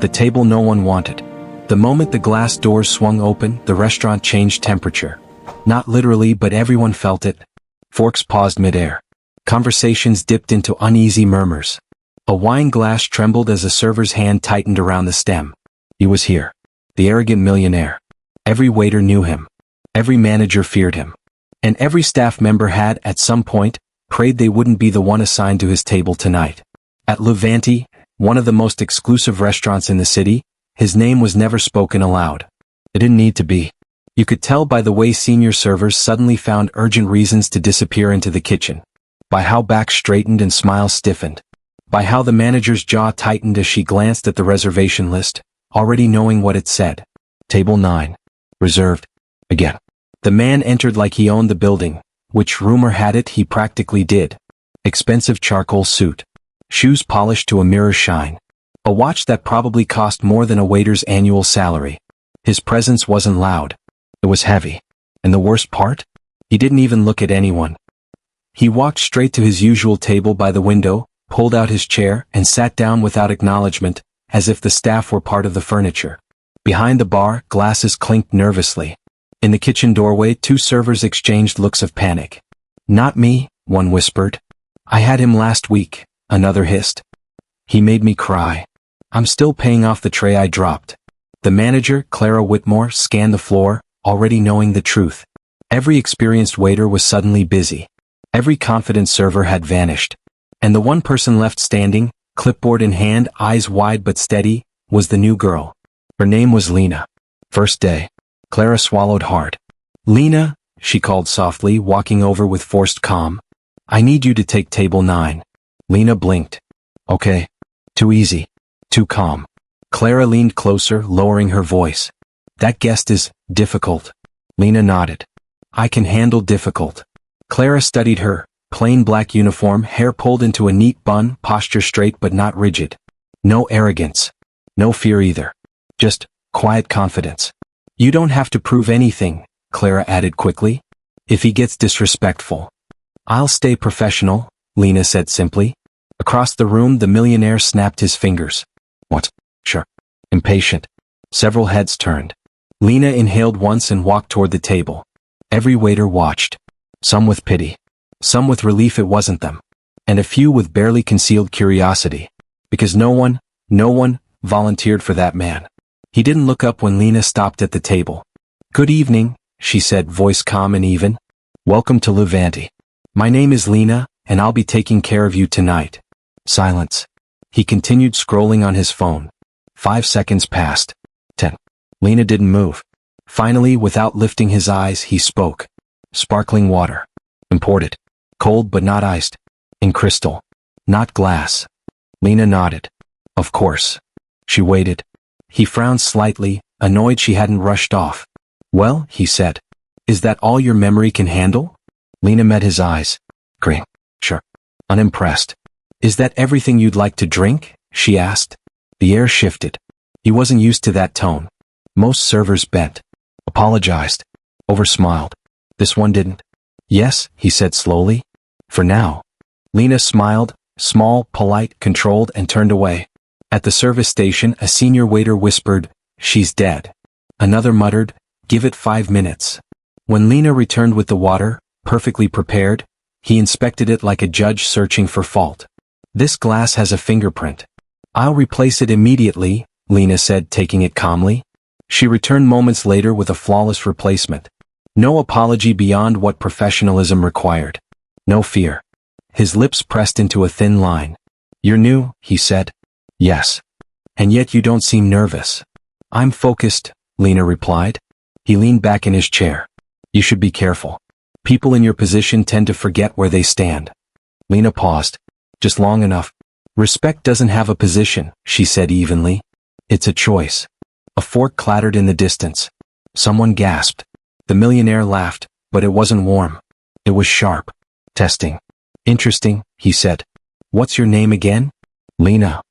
the table no one wanted. The moment the glass doors swung open, the restaurant changed temperature. Not literally, but everyone felt it. Forks paused midair. Conversations dipped into uneasy murmurs. A wine glass trembled as a server's hand tightened around the stem. He was here. The arrogant millionaire. Every waiter knew him. Every manager feared him. And every staff member had, at some point, prayed they wouldn't be the one assigned to his table tonight. At Levanti, one of the most exclusive restaurants in the city, his name was never spoken aloud. It didn't need to be. You could tell by the way senior servers suddenly found urgent reasons to disappear into the kitchen. By how backs straightened and smiles stiffened. By how the manager's jaw tightened as she glanced at the reservation list, already knowing what it said. Table 9. Reserved. Again. The man entered like he owned the building, which rumor had it he practically did. Expensive charcoal suit. Shoes polished to a mirror shine. A watch that probably cost more than a waiter's annual salary. His presence wasn't loud. It was heavy. And the worst part? He didn't even look at anyone. He walked straight to his usual table by the window, pulled out his chair, and sat down without acknowledgement, as if the staff were part of the furniture. Behind the bar, glasses clinked nervously. In the kitchen doorway, two servers exchanged looks of panic. "Not me," one whispered. "I had him last week," another hissed. "He made me cry. I'm still paying off the tray I dropped." The manager, Clara Whitmore, scanned the floor, already knowing the truth. Every experienced waiter was suddenly busy. Every confident server had vanished. And the one person left standing, clipboard in hand, eyes wide but steady, was the new girl. Her name was Lena. First day. Clara swallowed hard. "Lena," she called softly, walking over with forced calm. "I need you to take table 9. Lena blinked. "Okay." Too easy. Too calm. Clara leaned closer, lowering her voice. "That guest is difficult." Lena nodded. "I can handle difficult." Clara studied her. Plain black uniform, hair pulled into a neat bun, posture straight but not rigid. No arrogance. No fear either. Just quiet confidence. "You don't have to prove anything," Clara added quickly. "If he gets disrespectful." "I'll stay professional," Lena said simply. Across the room, the millionaire snapped his fingers. "What?" "Sure." Impatient. Several heads turned. Lena inhaled once and walked toward the table. Every waiter watched. Some with pity. Some with relief it wasn't them. And a few with barely concealed curiosity. Because no one volunteered for that man. He didn't look up when Lena stopped at the table. "Good evening," she said, voice calm and even. "Welcome to Levanti. My name is Lena, and I'll be taking care of you tonight." Silence. He continued scrolling on his phone. 5 seconds passed. 10. Lena didn't move. Finally, without lifting his eyes, he spoke. "Sparkling water. Imported. Cold but not iced. In crystal. Not glass." Lena nodded. "Of course." She waited. He frowned slightly, annoyed she hadn't rushed off. "Well," he said. "Is that all your memory can handle?" Lena met his eyes. "Great. Sure." Unimpressed. "Is that everything you'd like to drink?" she asked. The air shifted. He wasn't used to that tone. Most servers bent. Apologized. Oversmiled. This one didn't. "Yes," he said slowly. "For now." Lena smiled, small, polite, controlled, and turned away. At the service station, a senior waiter whispered, "She's dead." Another muttered, "Give it 5 minutes." When Lena returned with the water, perfectly prepared, he inspected it like a judge searching for fault. "This glass has a fingerprint." "I'll replace it immediately," Lena said, taking it calmly. She returned moments later with a flawless replacement. No apology beyond what professionalism required. No fear. His lips pressed into a thin line. "You're new," he said. "Yes. And yet you don't seem nervous." "I'm focused," Lena replied. He leaned back in his chair. "You should be careful. People in your position tend to forget where they stand." Lena paused. Just long enough. "Respect doesn't have a position," she said evenly. "It's a choice." A fork clattered in the distance. Someone gasped. The millionaire laughed, but it wasn't warm. It was sharp. Testing. "Interesting," he said. "What's your name again?" "Lena."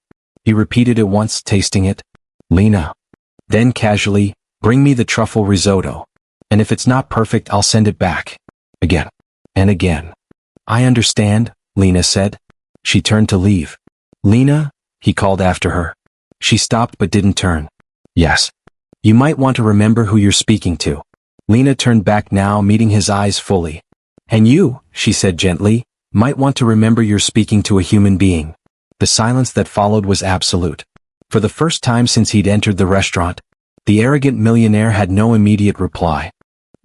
He repeated it once, tasting it. "Lena." Then casually, "Bring me the truffle risotto. And if it's not perfect, I'll send it back." Again. And again. "I understand," Lena said. She turned to leave. "Lena," he called after her. She stopped but didn't turn. Yes. You might want to remember who you're speaking to. Lena turned back now, meeting his eyes fully. And you, she said gently, might want to remember you're speaking to a human being. The silence that followed was absolute. For the first time since he'd entered the restaurant, the arrogant millionaire had no immediate reply.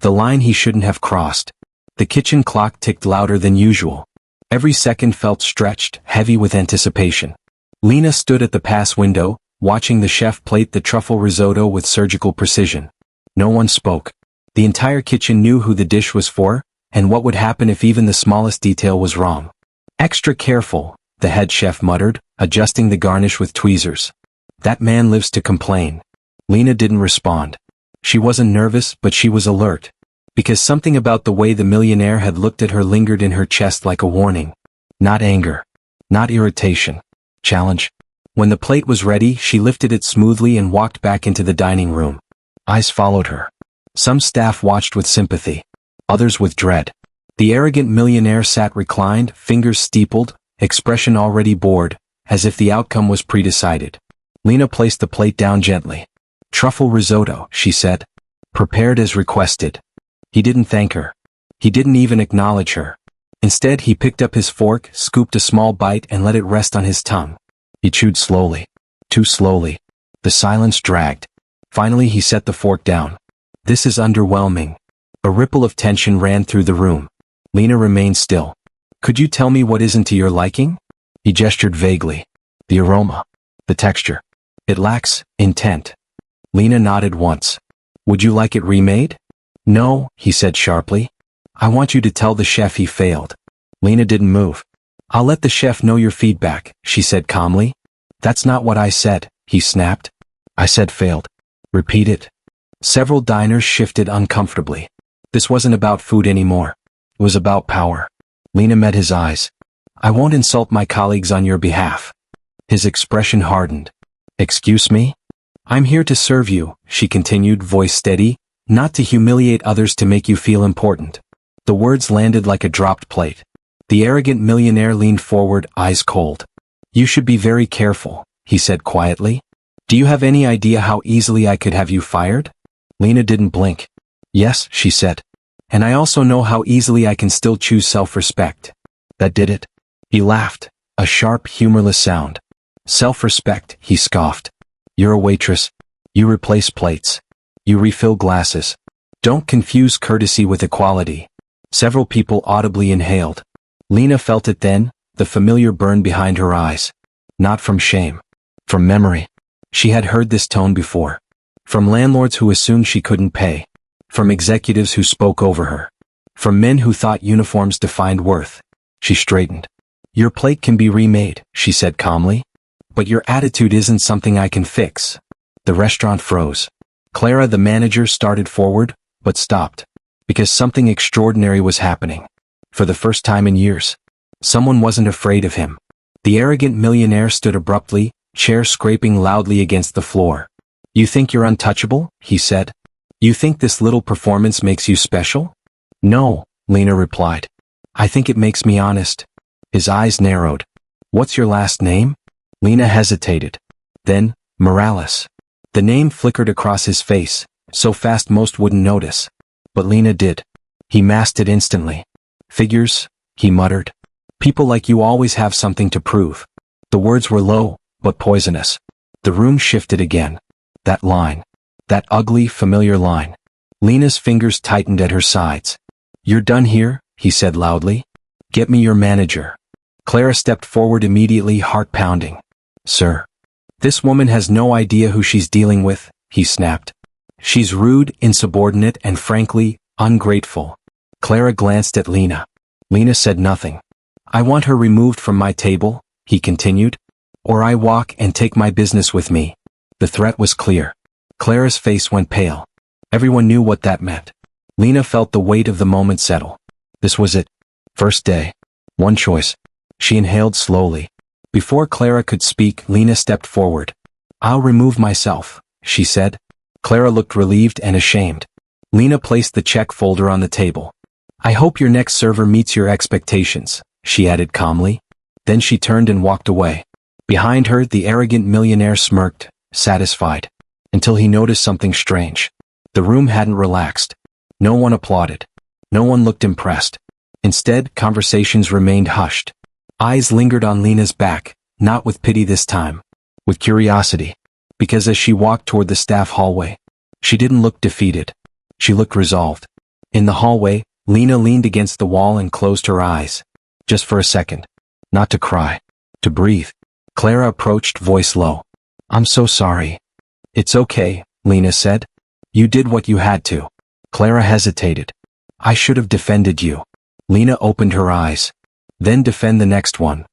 The line he shouldn't have crossed. The kitchen clock ticked louder than usual. Every second felt stretched, heavy with anticipation. Lena stood at the pass window, watching the chef plate the truffle risotto with surgical precision. No one spoke. The entire kitchen knew who the dish was for, and what would happen if even the smallest detail was wrong. Extra careful, the head chef muttered, adjusting the garnish with tweezers. That man lives to complain. Lena didn't respond. She wasn't nervous, but she was alert. Because something about the way the millionaire had looked at her lingered in her chest like a warning. Not anger. Not irritation. Challenge. When the plate was ready, she lifted it smoothly and walked back into the dining room. Eyes followed her. Some staff watched with sympathy. Others with dread. The arrogant millionaire sat reclined, fingers steepled, expression already bored, as if the outcome was predecided. Lena placed the plate down gently. Truffle risotto, she said. Prepared as requested. He didn't thank her. He didn't even acknowledge her. Instead, he picked up his fork, scooped a small bite and let it rest on his tongue. He chewed slowly. Too slowly. The silence dragged. Finally, he set the fork down. This is underwhelming. A ripple of tension ran through the room. Lena remained still. Could you tell me what isn't to your liking? He gestured vaguely. The aroma. The texture. It lacks intent. Lena nodded once. Would you like it remade? No, he said sharply. I want you to tell the chef he failed. Lena didn't move. I'll let the chef know your feedback, she said calmly. That's not what I said, he snapped. I said failed. Repeat it. Several diners shifted uncomfortably. This wasn't about food anymore. It was about power. Lena met his eyes. I won't insult my colleagues on your behalf. His expression hardened. Excuse me? I'm here to serve you, she continued, voice steady, not to humiliate others, to make you feel important. The words landed like a dropped plate. The arrogant millionaire leaned forward, eyes cold. You should be very careful, he said quietly. Do you have any idea how easily I could have you fired? Lena didn't blink. Yes, she said. And I also know how easily I can still choose self-respect. That did it. He laughed, a sharp, humorless sound. Self-respect, he scoffed. You're a waitress. You replace plates. You refill glasses. Don't confuse courtesy with equality. Several people audibly inhaled. Lena felt it then, the familiar burn behind her eyes. Not from shame. From memory. She had heard this tone before. From landlords who assumed she couldn't pay. From executives who spoke over her. From men who thought uniforms defined worth. She straightened. Your plate can be remade, she said calmly. But your attitude isn't something I can fix. The restaurant froze. Clara, the manager, started forward, but stopped. Because something extraordinary was happening. For the first time in years. Someone wasn't afraid of him. The arrogant millionaire stood abruptly, chair scraping loudly against the floor. You think you're untouchable? He said. You think this little performance makes you special? No, Lena replied. I think it makes me honest. His eyes narrowed. What's your last name? Lena hesitated. Then, Morales. The name flickered across his face, so fast most wouldn't notice. But Lena did. He masked it instantly. Figures, he muttered. People like you always have something to prove. The words were low, but poisonous. The room shifted again. That line. That ugly, familiar line. Lena's fingers tightened at her sides. You're done here, he said loudly. Get me your manager. Clara stepped forward immediately, heart pounding. Sir. This woman has no idea who she's dealing with, he snapped. She's rude, insubordinate, and frankly, ungrateful. Clara glanced at Lena. Lena said nothing. I want her removed from my table, he continued. Or I walk and take my business with me. The threat was clear. Clara's face went pale. Everyone knew what that meant. Lena felt the weight of the moment settle. This was it. First day. One choice. She inhaled slowly. Before Clara could speak, Lena stepped forward. I'll remove myself, she said. Clara looked relieved and ashamed. Lena placed the check folder on the table. I hope your next server meets your expectations, she added calmly. Then she turned and walked away. Behind her, the arrogant millionaire smirked, satisfied, until he noticed something strange. The room hadn't relaxed. No one applauded. No one looked impressed. Instead, conversations remained hushed. Eyes lingered on Lena's back, not with pity this time, with curiosity. Because as she walked toward the staff hallway, she didn't look defeated. She looked resolved. In the hallway, Lena leaned against the wall and closed her eyes. Just for a second. Not to cry. To breathe. Clara approached, voice low. "I'm so sorry." "It's okay," Lena said. "You did what you had to." Clara hesitated. "I should have defended you." Lena opened her eyes. "Then defend the next one."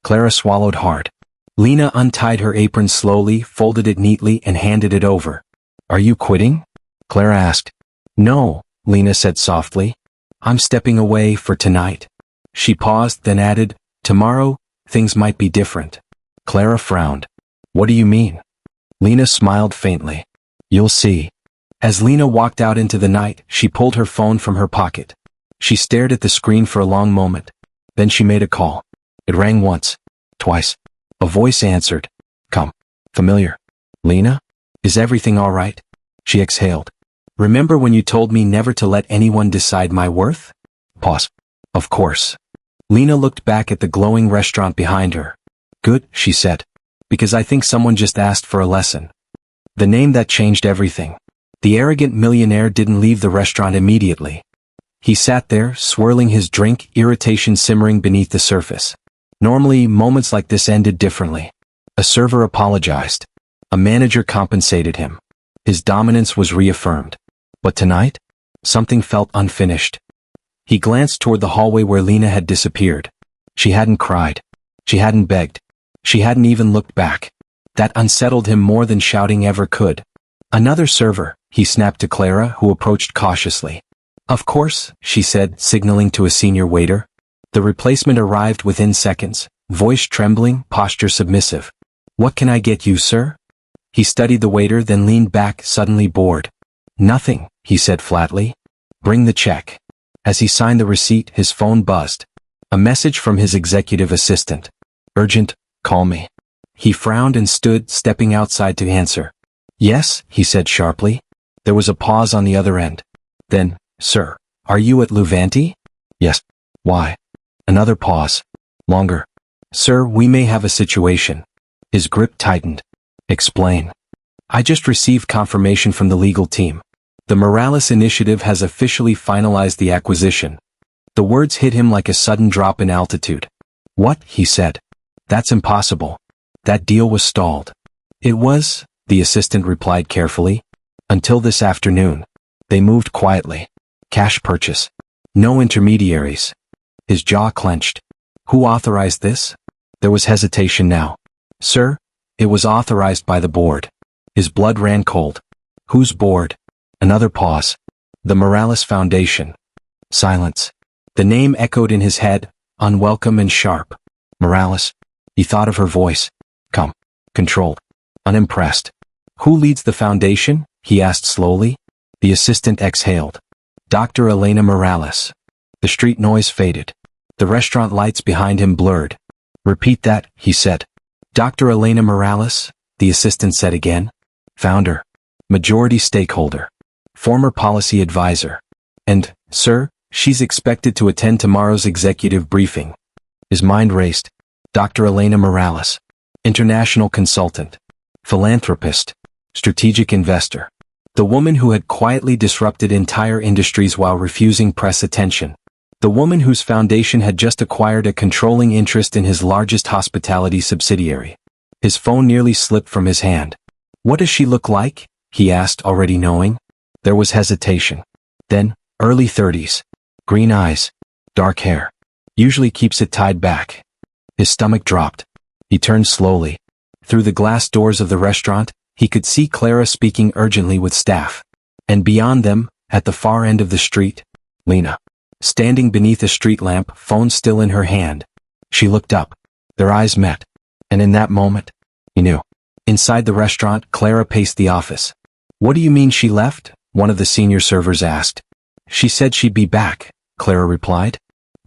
Clara swallowed hard. Lena untied her apron slowly, folded it neatly, and handed it over. "Are you quitting?" Clara asked. "No," Lena said softly. "I'm stepping away for tonight." She paused, then added, "Tomorrow, things might be different." Clara frowned. "What do you mean?" Lena smiled faintly. "You'll see." As Lena walked out into the night, she pulled her phone from her pocket. She stared at the screen for a long moment. Then she made a call. It rang once. Twice. A voice answered. "Come." Familiar. "Lena? Is everything all right?" She exhaled. "Remember when you told me never to let anyone decide my worth?" Pause. "Of course." Lena looked back at the glowing restaurant behind her. "Good," she said. "Because I think someone just asked for a lesson." The name that changed everything. The arrogant millionaire didn't leave the restaurant immediately. He sat there, swirling his drink, irritation simmering beneath the surface. Normally, moments like this ended differently. A server apologized. A manager compensated him. His dominance was reaffirmed. But tonight? Something felt unfinished. He glanced toward the hallway where Lena had disappeared. She hadn't cried. She hadn't begged. She hadn't even looked back. That unsettled him more than shouting ever could. "Another server," he snapped to Clara, who approached cautiously. "Of course," she said, signaling to a senior waiter. The replacement arrived within seconds, voice trembling, posture submissive. "What can I get you, sir?" He studied the waiter, then leaned back, suddenly bored. "Nothing," he said flatly. "Bring the check." As he signed the receipt, his phone buzzed. A message from his executive assistant. "Urgent, call me." He frowned and stood, stepping outside to answer. "Yes," he said sharply. There was a pause on the other end. Then, "Sir, are you at Luvanti?" "Yes." "Why?" Another pause. Longer. "Sir, we may have a situation." His grip tightened. "Explain." "I just received confirmation from the legal team. The Morales Initiative has officially finalized the acquisition." The words hit him like a sudden drop in altitude. "What?" he said. "That's impossible. That deal was stalled." "It was," the assistant replied carefully. "Until this afternoon. They moved quietly. Cash purchase. No intermediaries." His jaw clenched. "Who authorized this?" There was hesitation now. "Sir, it was authorized by the board." His blood ran cold. "Whose board?" Another pause. "The Morales Foundation." Silence. The name echoed in his head, unwelcome and sharp. Morales. He thought of her voice. Calm. Controlled. Unimpressed. "Who leads the foundation?" he asked slowly. The assistant exhaled. "Dr. Elena Morales." The street noise faded. The restaurant lights behind him blurred. "Repeat that," he said. "Dr. Elena Morales," the assistant said again. "Founder. Majority stakeholder. Former policy advisor. And, sir, she's expected to attend tomorrow's executive briefing." His mind raced. Dr. Elena Morales. International consultant. Philanthropist. Strategic investor. The woman who had quietly disrupted entire industries while refusing press attention. The woman whose foundation had just acquired a controlling interest in his largest hospitality subsidiary. His phone nearly slipped from his hand. "What does she look like?" he asked, already knowing. There was hesitation. Then, early 30s. Green eyes. Dark hair. Usually keeps it tied back. His stomach dropped. He turned slowly. Through the glass doors of the restaurant, he could see Clara speaking urgently with staff. And beyond them, at the far end of the street, Lena. Standing beneath a street lamp, phone still in her hand. She looked up. Their eyes met. And in that moment, he knew. Inside the restaurant, Clara paced the office. "What do you mean she left?" one of the senior servers asked. "She said she'd be back," Clara replied.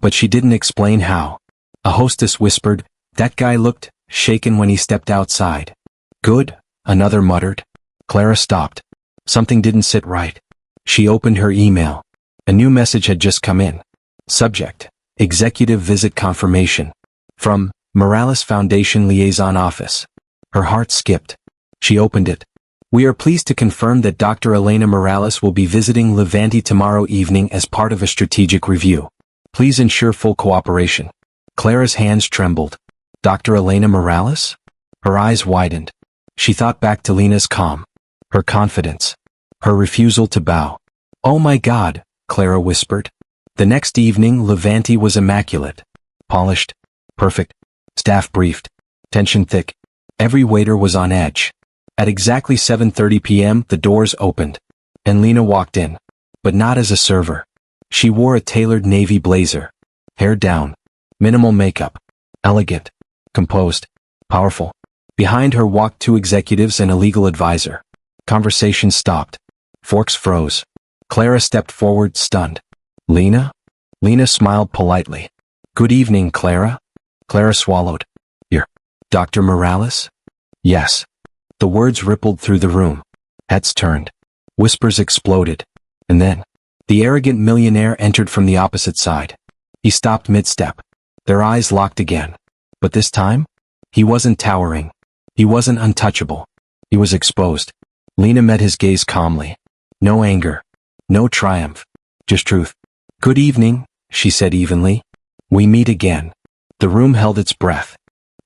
"But she didn't explain how." A hostess whispered, "That guy looked," shaken when he stepped outside. Good, another muttered. Clara stopped. Something didn't sit right. She opened her email. A new message had just come in. Subject: Executive Visit Confirmation. From Morales Foundation Liaison Office. Her heart skipped. She opened it. We are pleased to confirm that Dr. Elena Morales will be visiting Levante tomorrow evening as part of a strategic review. Please ensure full cooperation. Clara's hands trembled. Dr. Elena Morales? Her eyes widened. She thought back to Lena's calm. Her confidence. Her refusal to bow. Oh my God, Clara whispered. The next evening Levante was immaculate. Polished. Perfect. Staff briefed. Tension thick. Every waiter was on edge. At exactly 7:30 p.m. the doors opened. And Lena walked in. But not as a server. She wore a tailored navy blazer. Hair down. Minimal makeup. Elegant. Composed. Powerful. Behind her walked two executives and a legal advisor. Conversation stopped. Forks froze. Clara stepped forward, stunned. Lena? Lena smiled politely. Good evening, Clara. Clara swallowed. You're Dr. Morales? Yes. The words rippled through the room. Heads turned. Whispers exploded. And then, the arrogant millionaire entered from the opposite side. He stopped mid-step. Their eyes locked again. But this time, he wasn't towering. He wasn't untouchable. He was exposed. Lena met his gaze calmly. No anger. No triumph. Just truth. Good evening, she said evenly. We meet again. The room held its breath.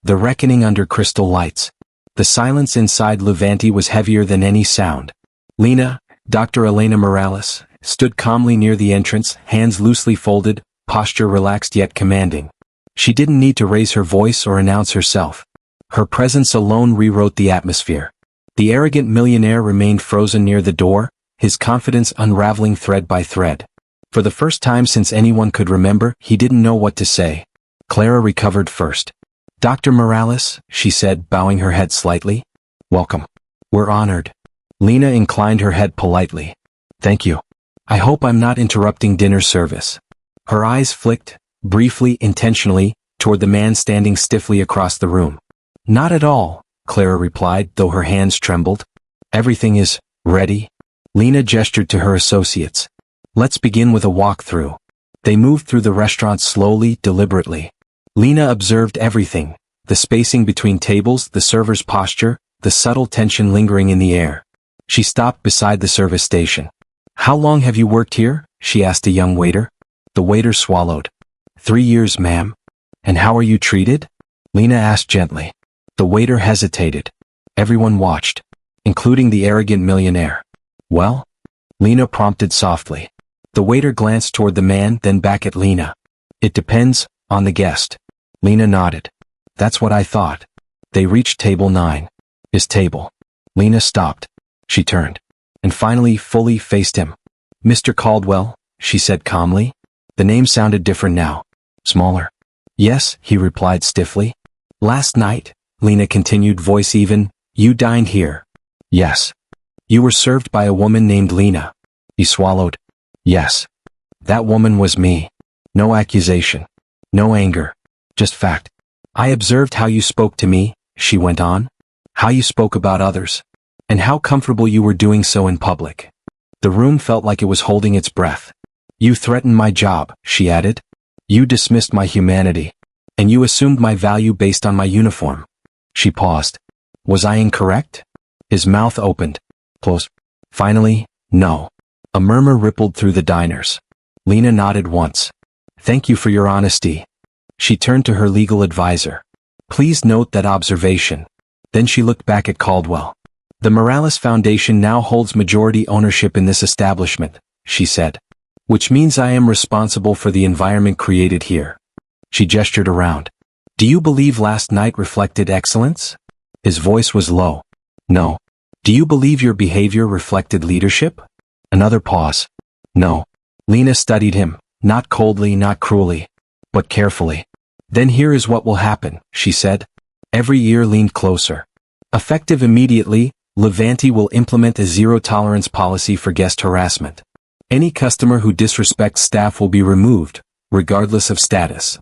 The reckoning under crystal lights. The silence inside Levante was heavier than any sound. Lena, Dr. Elena Morales, stood calmly near the entrance, hands loosely folded, posture relaxed yet commanding. She didn't need to raise her voice or announce herself. Her presence alone rewrote the atmosphere. The arrogant millionaire remained frozen near the door, his confidence unraveling thread by thread. For the first time since anyone could remember, he didn't know what to say. Clara recovered first. Dr. Morales, she said, bowing her head slightly. Welcome. We're honored. Lena inclined her head politely. Thank you. I hope I'm not interrupting dinner service. Her eyes flicked, briefly, intentionally, toward the man standing stiffly across the room. Not at all, Clara replied, though her hands trembled. Everything is ready. Lena gestured to her associates. Let's begin with a walkthrough. They moved through the restaurant slowly, deliberately. Lena observed everything, the spacing between tables, the server's posture, the subtle tension lingering in the air. She stopped beside the service station. How long have you worked here? She asked a young waiter. The waiter swallowed. 3 years, ma'am. And how are you treated? Lena asked gently. The waiter hesitated. Everyone watched, including the arrogant millionaire. Well? Lena prompted softly. The waiter glanced toward the man, then back at Lena. It depends on the guest. Lena nodded. That's what I thought. They reached table 9. His table. Lena stopped. She turned. And finally fully faced him. Mr. Caldwell, she said calmly. The name sounded different now. Smaller. Yes, he replied stiffly. Last night, Lena continued, voice even, you dined here. Yes. You were served by a woman named Lena. He swallowed. Yes. That woman was me. No accusation. No anger. Just fact. I observed how you spoke to me, she went on. How you spoke about others. And how comfortable you were doing so in public. The room felt like it was holding its breath. You threatened my job, she added. You dismissed my humanity. And you assumed my value based on my uniform. She paused. Was I incorrect? His mouth opened. Closed. Finally, no. A murmur rippled through the diners. Lena nodded once. Thank you for your honesty. She turned to her legal advisor. Please note that observation. Then she looked back at Caldwell. The Morales Foundation now holds majority ownership in this establishment, she said. Which means I am responsible for the environment created here. She gestured around. Do you believe last night reflected excellence? His voice was low. No. Do you believe your behavior reflected leadership? Another pause. No. Lena studied him, not coldly, not cruelly, but carefully. Then here is what will happen, she said. Every year leaned closer. Effective immediately, Levante will implement a zero-tolerance policy for guest harassment. Any customer who disrespects staff will be removed, regardless of status.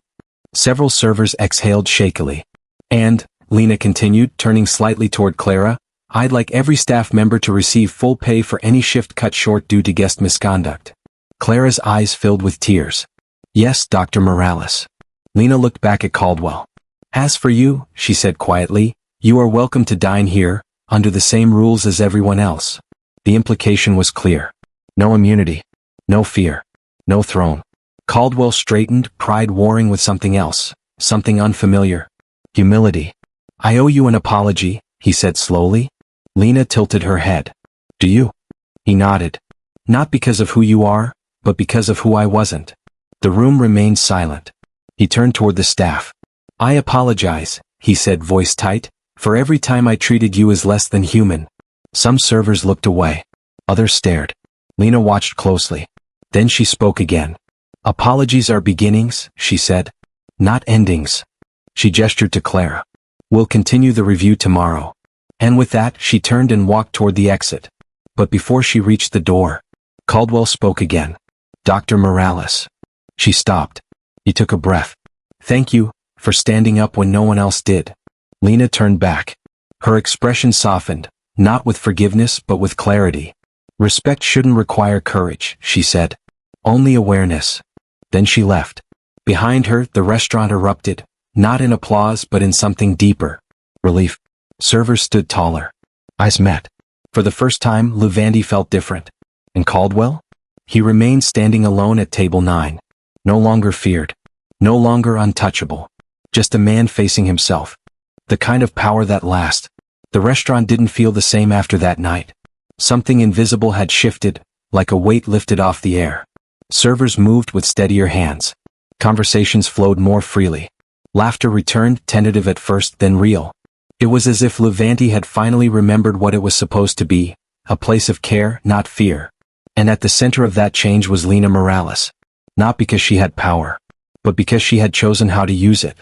Several servers exhaled shakily. And, Lena continued, turning slightly toward Clara, I'd like every staff member to receive full pay for any shift cut short due to guest misconduct. Clara's eyes filled with tears. Yes, Dr. Morales. Lena looked back at Caldwell. As for you, she said quietly, you are welcome to dine here, under the same rules as everyone else. The implication was clear. No immunity. No fear. No throne. Caldwell straightened, pride warring with something else, something unfamiliar. Humility. I owe you an apology, he said slowly. Lena tilted her head. Do you? He nodded. Not because of who you are, but because of who I wasn't. The room remained silent. He turned toward the staff. I apologize, he said, voice tight, for every time I treated you as less than human. Some servers looked away. Others stared. Lena watched closely. Then she spoke again. Apologies are beginnings, she said. Not endings. She gestured to Clara. We'll continue the review tomorrow. And with that, she turned and walked toward the exit. But before she reached the door, Caldwell spoke again. Dr. Morales. She stopped. He took a breath. Thank you, for standing up when no one else did. Lena turned back. Her expression softened, not with forgiveness but with clarity. Respect shouldn't require courage, she said. Only awareness. Then she left. Behind her, the restaurant erupted, not in applause but in something deeper. Relief. Servers stood taller. Eyes met. For the first time, Levanti felt different. And Caldwell? He remained standing alone at table 9. No longer feared. No longer untouchable. Just a man facing himself. The kind of power that lasts. The restaurant didn't feel the same after that night. Something invisible had shifted, like a weight lifted off the air. Servers moved with steadier hands. Conversations flowed more freely. Laughter returned, tentative at first, then real. It was as if Levanti had finally remembered what it was supposed to be, a place of care, not fear. And at the center of that change was Lena Morales. Not because she had power, but because she had chosen how to use it.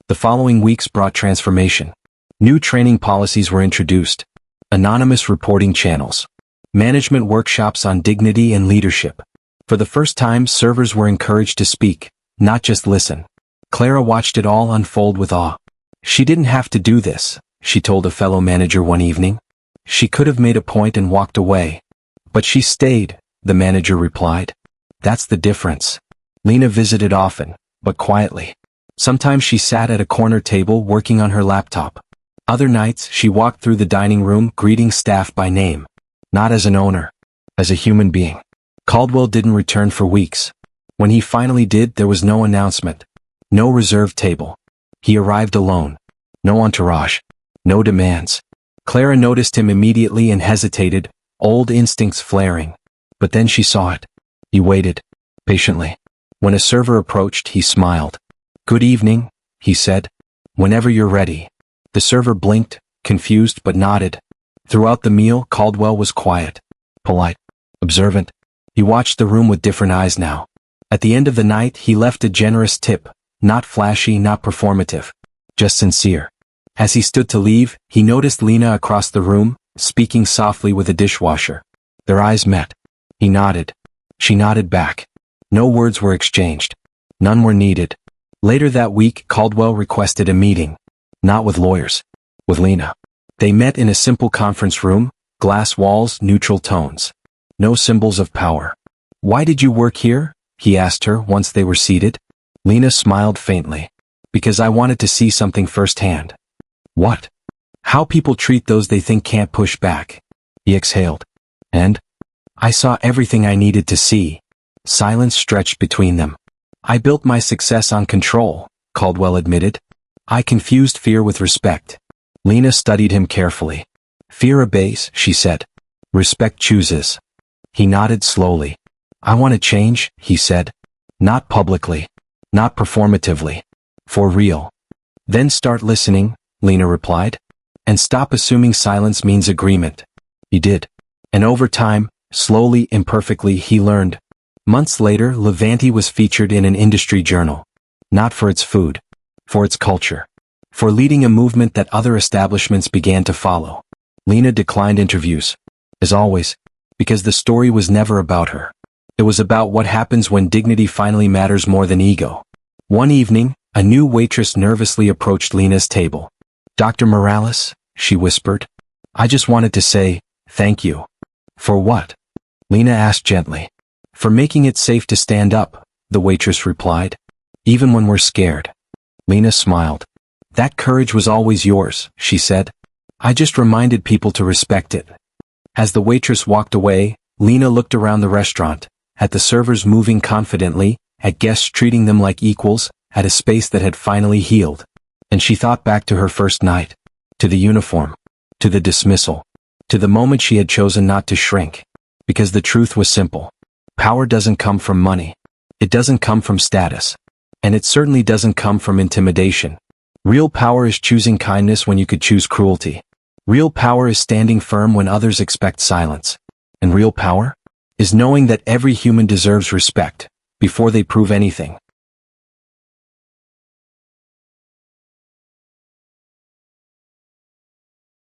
The following weeks brought transformation. New training policies were introduced. Anonymous reporting channels. Management workshops on dignity and leadership. For the first time, servers were encouraged to speak, not just listen. Clara watched it all unfold with awe. She didn't have to do this, she told a fellow manager one evening. She could have made a point and walked away. But she stayed, the manager replied. That's the difference. Lena visited often, but quietly. Sometimes she sat at a corner table working on her laptop. Other nights, she walked through the dining room greeting staff by name. Not as an owner. As a human being. Caldwell didn't return for weeks. When he finally did, there was no announcement. No reserved table. He arrived alone. No entourage. No demands. Clara noticed him immediately and hesitated, old instincts flaring. But then she saw it. He waited. Patiently. When a server approached, he smiled. Good evening, he said. Whenever you're ready. The server blinked, confused but nodded. Throughout the meal, Caldwell was quiet. Polite. Observant. He watched the room with different eyes now. At the end of the night, he left a generous tip. Not flashy, not performative. Just sincere. As he stood to leave, he noticed Lena across the room, speaking softly with a dishwasher. Their eyes met. He nodded. She nodded back. No words were exchanged. None were needed. Later that week, Caldwell requested a meeting. Not with lawyers. With Lena. They met in a simple conference room, glass walls, neutral tones. No symbols of power. Why did you work here? He asked her once they were seated. Lena smiled faintly. Because I wanted to see something firsthand. What? How people treat those they think can't push back. He exhaled. And? I saw everything I needed to see. Silence stretched between them. I built my success on control, Caldwell admitted. I confused fear with respect. Lena studied him carefully. Fear obeys, she said. Respect chooses. He nodded slowly. I want to change, he said. Not publicly. Not performatively. For real. Then start listening, Lena replied. And stop assuming silence means agreement. He did. And over time, slowly, imperfectly, he learned. Months later, Levanti was featured in an industry journal. Not for its food. For its culture. For leading a movement that other establishments began to follow. Lena declined interviews. As always. Because the story was never about her. It was about what happens when dignity finally matters more than ego. One evening, a new waitress nervously approached Lena's table. Dr. Morales, she whispered. I just wanted to say, thank you. For what? Lena asked gently. For making it safe to stand up, the waitress replied. Even when we're scared. Lena smiled. That courage was always yours, she said. I just reminded people to respect it. As the waitress walked away, Lena looked around the restaurant, at the servers moving confidently, at guests treating them like equals, at a space that had finally healed. And she thought back to her first night. To the uniform. To the dismissal. To the moment she had chosen not to shrink. Because the truth was simple. Power doesn't come from money. It doesn't come from status. And it certainly doesn't come from intimidation. Real power is choosing kindness when you could choose cruelty. Real power is standing firm when others expect silence. And real power is knowing that every human deserves respect, before they prove anything.